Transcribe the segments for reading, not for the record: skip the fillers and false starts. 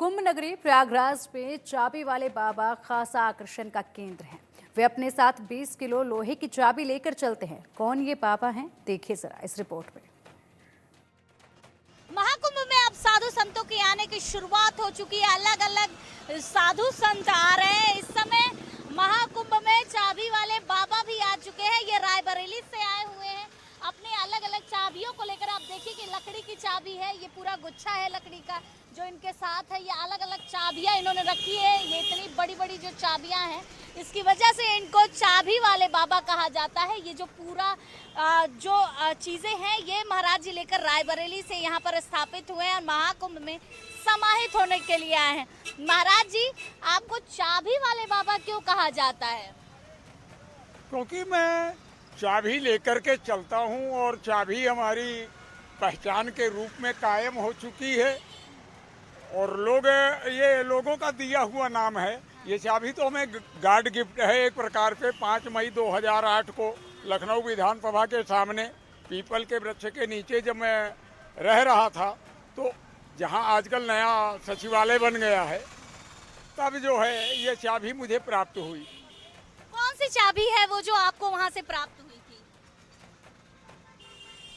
कुंभ नगरी प्रयागराज में चाबी वाले बाबा खासा आकर्षण का केंद्र हैं। वे अपने साथ 20 किलो लोहे की चाबी लेकर चलते हैं। कौन ये बाबा हैं, देखिए जरा इस रिपोर्ट में। महाकुंभ में अब साधु संतों के आने की शुरुआत हो चुकी है। अलग अलग साधु संत आ रहे हैं। इस समय महाकुंभ में चाबी वाले बाबा भी आ चुके हैं। ये रायबरेली से आए हुए हैं अपने अलग अलग चाबियों को लेकर। आप देखिए कि लकड़ी की चाबी है, ये पूरा गुच्छा है लकड़ी का जो इनके साथ है। ये अलग अलग चाबियां इन्होंने रखी है। ये इतनी बड़ी बड़ी जो चाबियां हैं, इसकी वजह से इनको चाबी वाले बाबा कहा जाता है। ये जो पूरा जो चीजें हैं, ये महाराज जी लेकर रायबरेली से यहाँ पर स्थापित हुए हैं और महाकुंभ में समाहित होने के लिए आए हैं। महाराज जी, आपको चाबी वाले बाबा क्यों कहा जाता है? क्योंकि मैं चाबी लेकर के चलता हूँ और चाबी हमारी पहचान के रूप में कायम हो चुकी है और ये लोगों का दिया हुआ नाम है। ये चाबी तो हमें गॉड गिफ्ट है एक प्रकार से। 5 मई 2008 को लखनऊ विधानसभा के सामने पीपल के वृक्ष के नीचे जब मैं रह रहा था, तो जहाँ आजकल नया सचिवालय बन गया है, तब जो है ये चाबी मुझे प्राप्त हुई। कौन सी चाबी है वो जो आपको वहाँ से प्राप्त हुई थी?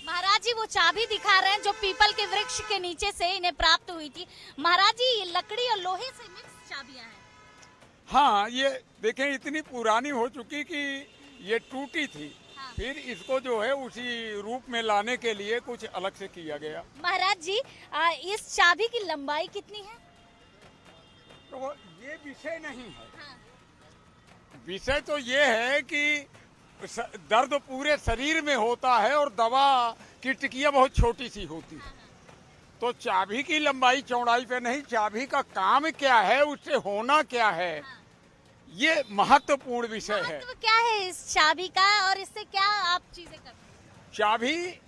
महाराज जी वो चाबी दिखा रहे हैं जो पीपल के वृक्ष के नीचे से इन्हें प्राप्त हुई थी। महाराज जी, ये लकड़ी और लोहे से मिक्स चाबियां हैं। हाँ, ये देखें इतनी पुरानी हो चुकी कि ये टूटी थी। हाँ। फिर इसको जो है उसी रूप में लाने के लिए कुछ अलग से किया गया। महाराज जी, इस चाबी की लंबाई कितनी है? तो ये विषय नहीं है। हाँ। विषय तो ये है कि दर्द पूरे शरीर में होता है और दवा की टिकिया बहुत छोटी सी होती है। तो चाबी की लंबाई चौड़ाई पे नहीं, चाबी का काम क्या है, उससे होना क्या है, ये महत्वपूर्ण विषय है। महत्व क्या है इस चाबी का और इससे क्या आप चीजें करते हैं? चाबी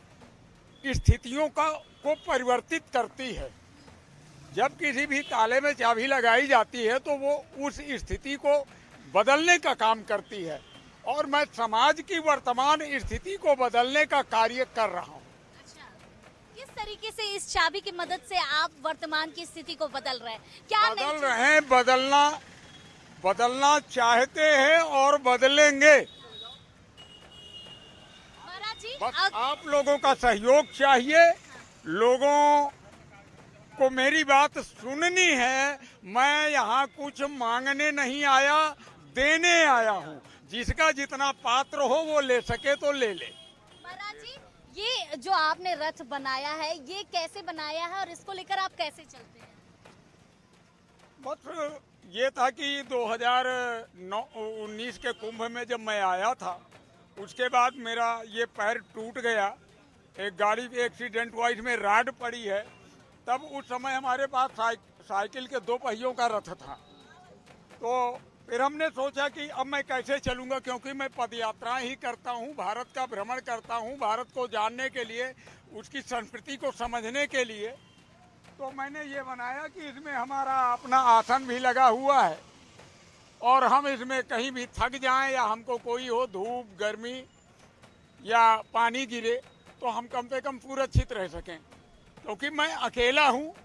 स्थितियों को परिवर्तित करती है। जब किसी भी ताले में चाबी लगाई जाती है तो वो उस स्थिति को बदलने का काम करती है और मैं समाज की वर्तमान स्थिति को बदलने का कार्य कर रहा हूँ। अच्छा, किस तरीके से इस चाबी की मदद से आप वर्तमान की स्थिति को बदल रहे हैं? क्या बदल रहे हैं, बदलना चाहते हैं और बदलेंगे। महाराज जी, बस आप लोगों का सहयोग चाहिए। लोगों को मेरी बात सुननी है। मैं यहाँ कुछ मांगने नहीं आया, देने आया हूँ। जिसका जितना पात्र हो वो ले सके तो ले ले। महाराज जी, ये जो आपने रथ बनाया है, ये कैसे बनाया है और इसको लेकर आप कैसे चलते हैं? बस ये था कि 2019 के कुंभ में जब मैं आया था, उसके बाद मेरा ये पैर टूट गया। एक गाड़ी एक्सीडेंट हुआ, इसमें राड पड़ी है। तब उस समय हमारे पास साइकिल के 2 पहियों का रथ था। तो फिर हमने सोचा कि अब मैं कैसे चलूँगा, क्योंकि मैं पदयात्रा ही करता हूँ, भारत का भ्रमण करता हूँ, भारत को जानने के लिए, उसकी संस्कृति को समझने के लिए। तो मैंने ये बनाया कि इसमें हमारा अपना आसन भी लगा हुआ है और हम इसमें कहीं भी थक जाएं या हमको कोई हो, धूप, गर्मी या पानी गिरे, तो हम कम से कम सुरक्षित रह सकें। क्योंकि मैं अकेला हूँ,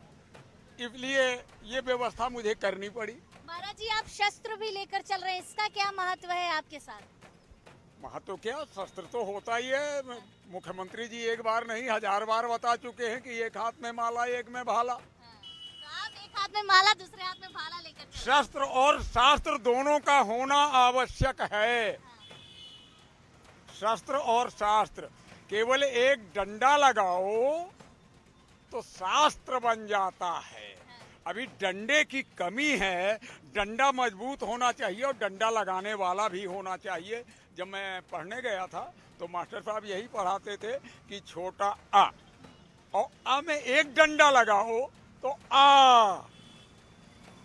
इसलिए ये व्यवस्था मुझे करनी पड़ी। महाराज जी, आप शस्त्र भी लेकर चल रहे हैं, इसका क्या महत्व है आपके साथ? महत्व क्या, शस्त्र तो होता ही है। मुख्यमंत्री जी एक बार नहीं 1000 बार बता चुके हैं कि एक हाथ में माला एक में भाला। तो आप एक हाथ में माला, दूसरे हाथ में भाला लेकर चल रहे हैं। शस्त्र और शास्त्र दोनों का होना आवश्यक है। शस्त्र और शास्त्र, केवल एक डंडा लगाओ तो शास्त्र बन जाता है। अभी डंडे की कमी है। डंडा मजबूत होना चाहिए और डंडा लगाने वाला भी होना चाहिए। जब मैं पढ़ने गया था तो मास्टर साहब यही पढ़ाते थे कि छोटा आ और आ में एक डंडा लगाओ तो आ,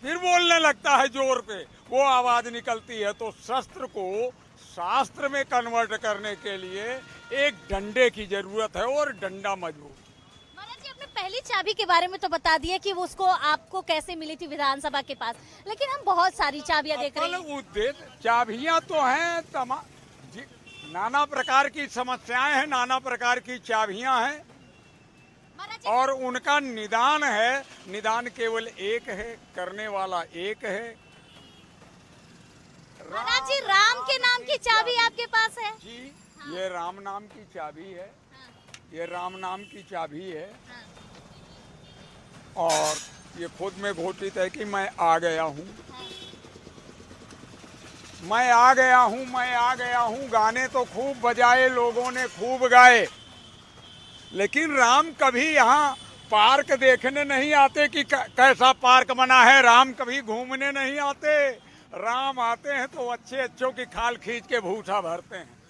फिर बोलने लगता है जोर पे, वो आवाज निकलती है। तो शस्त्र को शास्त्र में कन्वर्ट करने के लिए एक डंडे की जरूरत है और डंडा मजबूत। पहली चाबी के बारे में तो बता दिया कि वो उसको आपको कैसे मिली थी विधानसभा के पास, लेकिन हम बहुत सारी चाबियां देख रहे हैं। उद्देश्य चाबियां तो हैं, नाना प्रकार की समस्याएं हैं, नाना प्रकार की चाबियां हैं। महाराज और उनका निदान है, निदान केवल एक है, करने वाला एक है। महाराज जी, राम के नाम की चाबी आपके पास है? जी, ये राम नाम की चाबी है, ये राम नाम की चाबी है। और ये खुद में घोषित है कि मैं आ गया हूँ, मैं आ गया हूँ, मैं आ गया हूँ। गाने तो खूब बजाए, लोगों ने खूब गाए, लेकिन राम कभी यहाँ पार्क देखने नहीं आते कि कैसा पार्क बना है। राम कभी घूमने नहीं आते। राम आते हैं तो अच्छे अच्छों की खाल खींच के भूसा भरते हैं।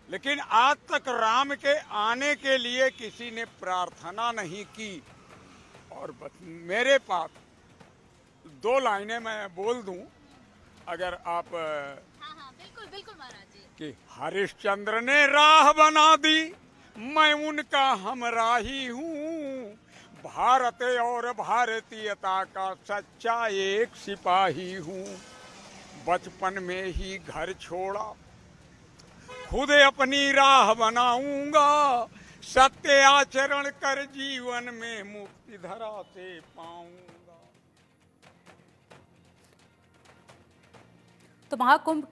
लेकिन आज तक राम के आने के लिए किसी ने प्रार्थना नहीं की। और बस मेरे पास 2 लाइनें मैं बोल दूं, अगर आप हाँ, बिल्कुल बिल्कुल महाराज जी। कि हरिश्चंद्र ने राह बना दी, मैं उनका हमराही हूँ। भारत और भारतीयता का सच्चा एक सिपाही हूँ। बचपन में ही घर छोड़ा, खुद अपनी राह बनाऊंगा। सत्य आचरण कर जीवन में मुक्ति धरा से पाऊंगा। तो महाकुंभ